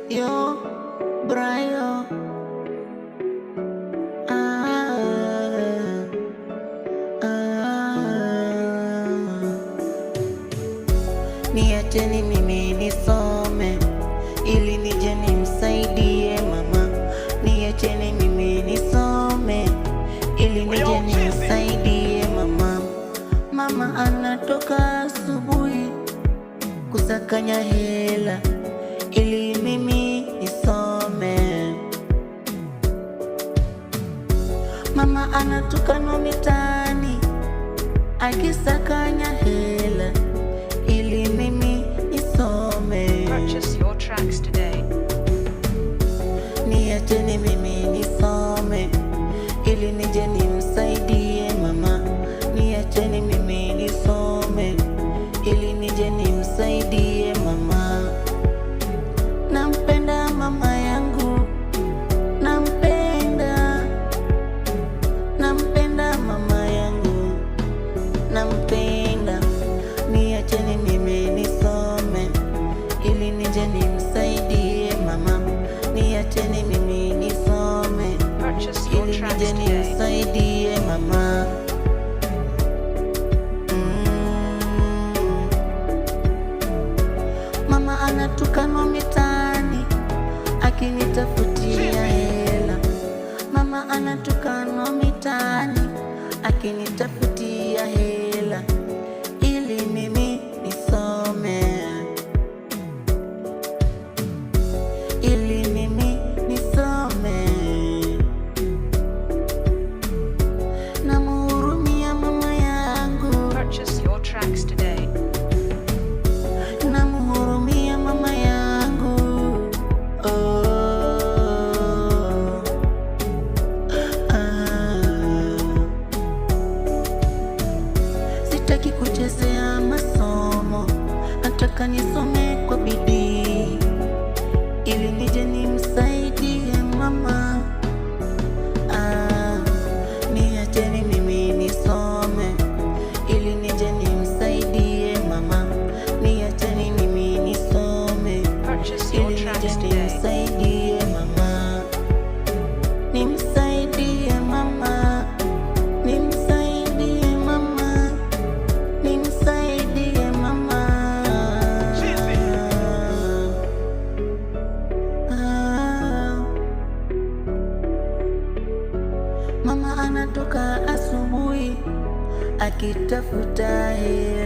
Yo, Brayo. Ah, ah. Niacheni mimi nisome ili nije nimsaidie mama. Niacheni mimi nisome ili nije nimsaidie mama. Mama anatoka asubuhi kusakanya hela ili mimi nisome. Mama anatukana mitaani akisakanya hela ili mimi nisome. Purchase your tracks today. Niacheni mimi nisome ili nije nimsaidie mama. Niacheni mimi nisome ili nije nimsaidie mama. Nampenda mama yangu, nampenda mama yangu, nampenda. Niacheni mimi nisome ili nije nimsaidie mama. Niacheni mimi nisome Purchase your ili tracks nije today. nimsaidie mama. Mama anatukanwa mitaani akinitafutia hela. Mama anatukanwa mitaani akinitafutia hela ili mimi nisome, ili mimi nisome. Namhurumia mama yangu, Purchase your tracks today. namhurumia mama yangu. Oh, sitaki kuchezea masomo, nataka nisome kwa bidii ili nije nimsaidie mama. Niacheni mimi nisome ili nije nimsaidie mama. Niacheni mimi nisome Purchase your ili tracks nije today. nimsaidie mama. Nimsaidie mama, nimsaidie mama, nimsaidie mama. Mama anatoka asubuhi akitafuta hela.